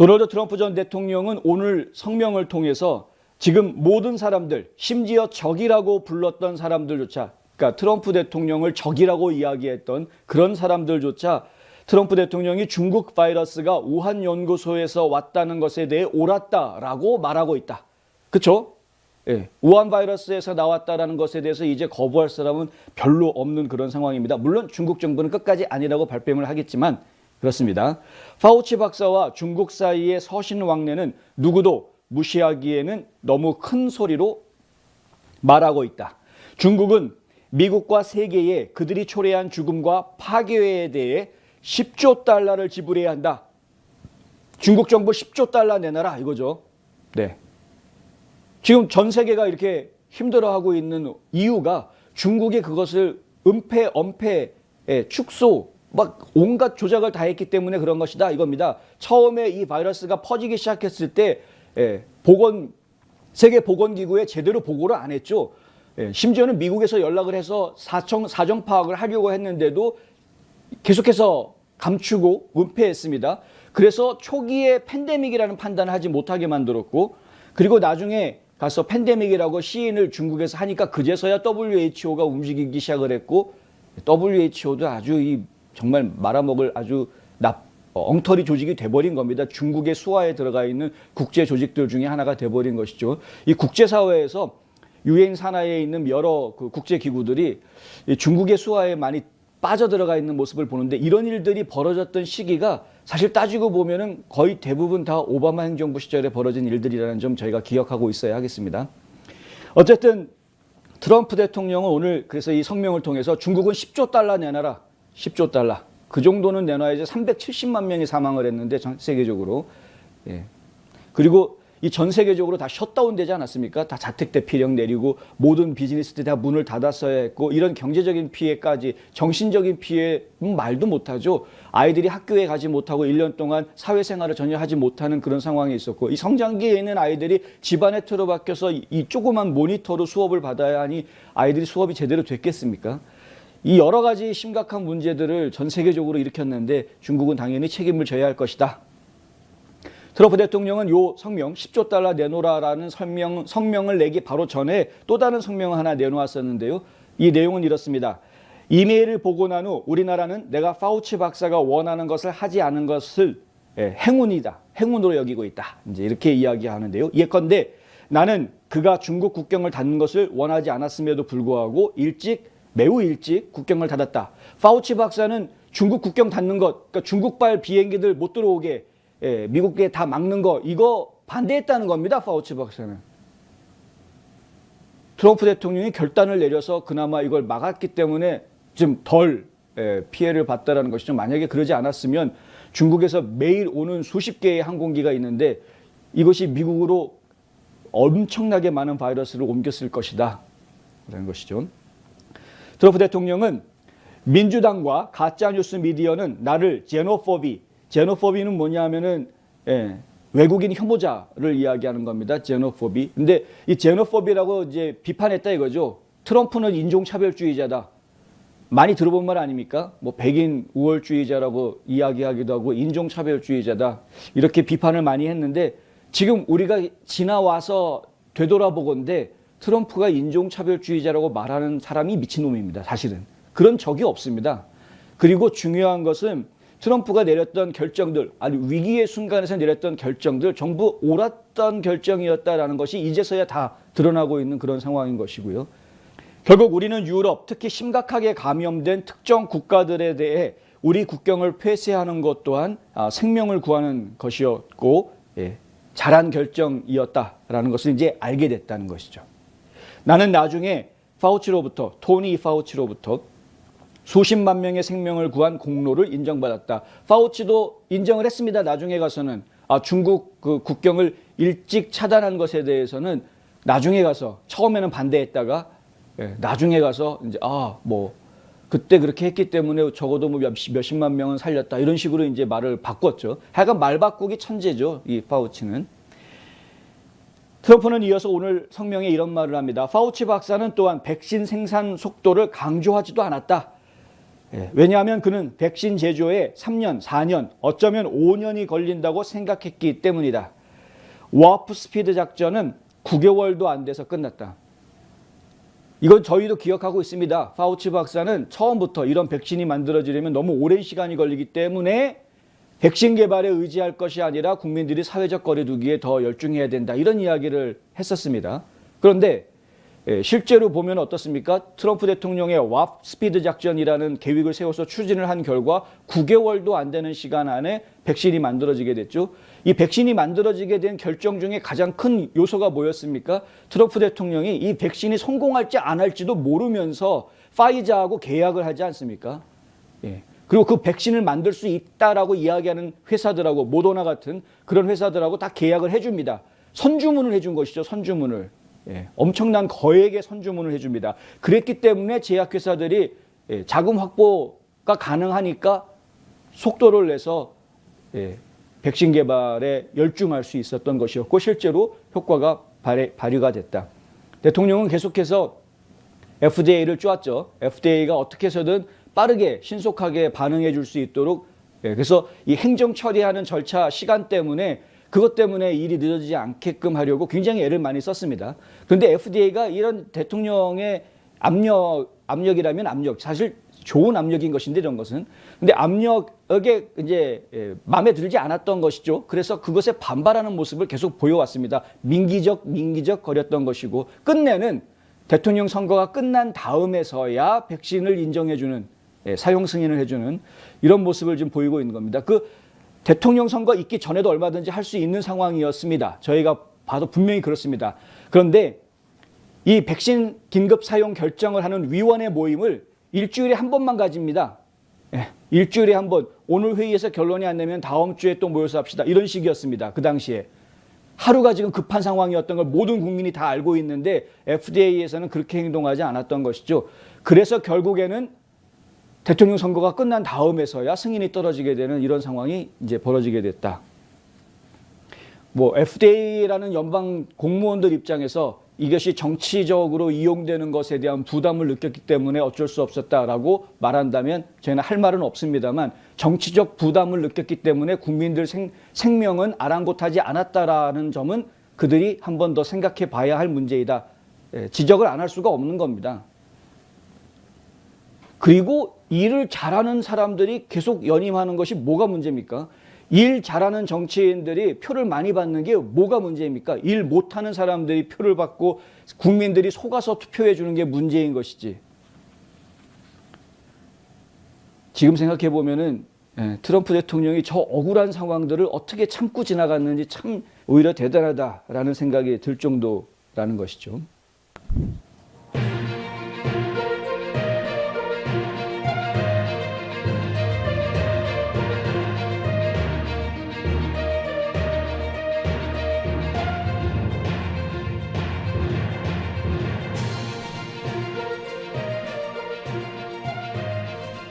도널드 트럼프 전 대통령은 오늘 성명을 통해서 지금 모든 사람들, 심지어 적이라고 불렀던 사람들조차, 그러니까 트럼프 대통령을 적이라고 이야기했던 그런 사람들조차 트럼프 대통령이 중국 바이러스가 우한 연구소에서 왔다는 것에 대해 옳았다라고 말하고 있다. 그렇죠? 예, 우한 바이러스에서 나왔다라는 것에 대해서 이제 거부할 사람은 별로 없는 그런 상황입니다. 물론 중국 정부는 끝까지 아니라고 발뺌을 하겠지만 그렇습니다. 파우치 박사와 중국 사이의 서신왕래는 누구도 무시하기에는 너무 큰 소리로 말하고 있다. 중국은 미국과 세계에 그들이 초래한 죽음과 파괴에 대해 10조 달러를 지불해야 한다. 중국 정부 10조 달러 내놔라 이거죠. 네. 지금 전 세계가 이렇게 힘들어하고 있는 이유가 중국이 그것을 은폐, 엄폐, 축소, 막 온갖 조작을 다 했기 때문에 그런 것이다 이겁니다. 처음에 이 바이러스가 퍼지기 시작했을 때 세계보건기구에 제대로 보고를 안 했죠. 심지어는 미국에서 연락을 해서 사정 파악을 하려고 했는데도 계속해서 감추고 은폐했습니다. 그래서 초기에 팬데믹이라는 판단을 하지 못하게 만들었고, 그리고 나중에 가서 팬데믹이라고 시인을 중국에서 하니까 그제서야 WHO가 움직이기 시작을 했고, WHO도 아주 정말 말아먹을 아주 엉터리 조직이 돼버린 겁니다. 중국의 수하에 들어가 있는 국제 조직들 중에 하나가 돼버린 것이죠. 이 국제사회에서 유엔 산하에 있는 여러 그 국제기구들이 중국의 수하에 많이 빠져들어가 있는 모습을 보는데, 이런 일들이 벌어졌던 시기가 사실 따지고 보면은 거의 대부분 다 오바마 행정부 시절에 벌어진 일들이라는 점 저희가 기억하고 있어야 하겠습니다. 어쨌든 트럼프 대통령은 오늘 그래서 이 성명을 통해서 중국은 10조 달러 내놔라. 10조 달러. 그 정도는 내놔야지. 370만 명이 사망을 했는데 전 세계적으로. 예. 그리고 이 전 세계적으로 다 셧다운 되지 않았습니까? 다 자택 대피령 내리고 모든 비즈니스들이 다 문을 닫았어야 했고, 이런 경제적인 피해까지, 정신적인 피해 말도 못하죠. 아이들이 학교에 가지 못하고 1년 동안 사회생활을 전혀 하지 못하는 그런 상황이 있었고, 이 성장기에 있는 아이들이 집안에 틀어박혀서 이 조그만 모니터로 수업을 받아야 하니 아이들이 수업이 제대로 됐겠습니까? 이 여러 가지 심각한 문제들을 전 세계적으로 일으켰는데 중국은 당연히 책임을 져야 할 것이다. 트럼프 대통령은 요 성명 10조 달러 내놓으라라는 성명을 내기 바로 전에 또 다른 성명을 하나 내놓았었는데요. 이 내용은 이렇습니다. 이메일을 보고 난 후 우리나라는 내가 파우치 박사가 원하는 것을 하지 않은 것을 행운이다. 행운으로 여기고 있다. 이제 이렇게 이야기하는데요. 예컨대 나는 그가 중국 국경을 닫는 것을 원하지 않았음에도 불구하고 매우 일찍 국경을 닫았다. 파우치 박사는 중국 국경 닫는 것, 그러니까 중국발 비행기들 못 들어오게 미국에 다 막는 거, 이거 반대했다는 겁니다. 파우치 박사는. 트럼프 대통령이 결단을 내려서 그나마 이걸 막았기 때문에 좀 덜 피해를 봤다는 것이죠. 만약에 그러지 않았으면 중국에서 매일 오는 수십 개의 항공기가 있는데 이것이 미국으로 엄청나게 많은 바이러스를 옮겼을 것이다 라는 것이죠. 트럼프 대통령은 민주당과 가짜뉴스 미디어는 나를 제노포비는 뭐냐 하면은 외국인 혐오자를 이야기하는 겁니다. 제노포비. 근데 이 제노포비라고 이제 비판했다 이거죠. 트럼프는 인종차별주의자다. 많이 들어본 말 아닙니까? 뭐 백인 우월주의자라고 이야기하기도 하고 인종차별주의자다. 이렇게 비판을 많이 했는데 지금 우리가 지나와서 되돌아보건대 트럼프가 인종차별주의자라고 말하는 사람이 미친놈입니다. 사실은. 그런 적이 없습니다. 그리고 중요한 것은 트럼프가 내렸던 결정들, 아니 위기의 순간에서 내렸던 결정들 전부 옳았던 결정이었다라는 것이 이제서야 다 드러나고 있는 그런 상황인 것이고요. 결국 우리는 유럽, 특히 심각하게 감염된 특정 국가들에 대해 우리 국경을 폐쇄하는 것 또한 생명을 구하는 것이었고 잘한 결정이었다라는 것을 이제 알게 됐다는 것이죠. 나는 나중에 토니 파우치로부터 수십만 명의 생명을 구한 공로를 인정받았다. 파우치도 인정을 했습니다. 나중에 가서는 중국 그 국경을 일찍 차단한 것에 대해서는 나중에 가서 처음에는 반대했다가 나중에 가서 이제 그때 그렇게 했기 때문에 적어도 뭐 몇십만 명은 살렸다 이런 식으로 이제 말을 바꿨죠. 하여간 말 바꾸기 천재죠. 이 파우치는. 트럼프는 이어서 오늘 성명에 이런 말을 합니다. 파우치 박사는 또한 백신 생산 속도를 강조하지도 않았다. 왜냐하면 그는 백신 제조에 3년, 4년, 어쩌면 5년이 걸린다고 생각했기 때문이다. 워프 스피드 작전은 9개월도 안 돼서 끝났다. 이건 저희도 기억하고 있습니다. 파우치 박사는 처음부터 이런 백신이 만들어지려면 너무 오랜 시간이 걸리기 때문에 백신 개발에 의지할 것이 아니라 국민들이 사회적 거리두기에 더 열중해야 된다. 이런 이야기를 했었습니다. 그런데 실제로 보면 어떻습니까? 트럼프 대통령의 워프 스피드 작전이라는 계획을 세워서 추진을 한 결과 9개월도 안 되는 시간 안에 백신이 만들어지게 됐죠. 이 백신이 만들어지게 된 결정 중에 가장 큰 요소가 뭐였습니까? 트럼프 대통령이 이 백신이 성공할지 안 할지도 모르면서 파이자하고 계약을 하지 않습니까? 그리고 그 백신을 만들 수 있다라고 이야기하는 회사들하고 모더나 같은 그런 회사들하고 다 계약을 해줍니다. 선주문을 해준 것이죠. 선주문을. 엄청난 거액의 선주문을 해줍니다. 그랬기 때문에 제약회사들이 자금 확보가 가능하니까 속도를 내서 백신 개발에 열중할 수 있었던 것이었고 실제로 효과가 발휘가 됐다. 대통령은 계속해서 FDA를 쪼았죠. FDA가 어떻게 해서든 빠르게 신속하게 반응해 줄 수 있도록 그래서 이 행정 처리하는 절차 시간 때문에 그것 때문에 일이 늦어지지 않게끔 하려고 굉장히 애를 많이 썼습니다. 그런데 FDA가 이런 대통령의 압력이라면 압력, 사실 좋은 압력인 것인데 이런 것은. 근데 압력에 이제 마음에 들지 않았던 것이죠. 그래서 그것에 반발하는 모습을 계속 보여왔습니다. 민기적 거렸던 것이고 끝내는 대통령 선거가 끝난 다음에서야 백신을 인정해주는 사용 승인을 해주는 이런 모습을 지금 보이고 있는 겁니다. 그 대통령 선거 있기 전에도 얼마든지 할 수 있는 상황이었습니다. 저희가 봐도 분명히 그렇습니다. 그런데 이 백신 긴급 사용 결정을 하는 위원회 모임을 일주일에 한 번만 가집니다. 일주일에 한 번. 오늘 회의에서 결론이 안 나면 다음 주에 또 모여서 합시다. 이런 식이었습니다. 그 당시에. 하루가 지금 급한 상황이었던 걸 모든 국민이 다 알고 있는데 FDA에서는 그렇게 행동하지 않았던 것이죠. 그래서 결국에는 대통령 선거가 끝난 다음에서야 승인이 떨어지게 되는 이런 상황이 이제 벌어지게 됐다. FDA라는 연방 공무원들 입장에서 이것이 정치적으로 이용되는 것에 대한 부담을 느꼈기 때문에 어쩔 수 없었다라고 말한다면 저희는 할 말은 없습니다만 정치적 부담을 느꼈기 때문에 국민들 생명은 아랑곳하지 않았다라는 점은 그들이 한 번 더 생각해 봐야 할 문제이다. 지적을 안 할 수가 없는 겁니다. 그리고 일을 잘하는 사람들이 계속 연임하는 것이 뭐가 문제입니까? 일 잘하는 정치인들이 표를 많이 받는 게 뭐가 문제입니까? 일 못하는 사람들이 표를 받고 국민들이 속아서 투표해 주는 게 문제인 것이지. 지금 생각해 보면은 트럼프 대통령이 저 억울한 상황들을 어떻게 참고 지나갔는지 참 오히려 대단하다라는 생각이 들 정도라는 것이죠.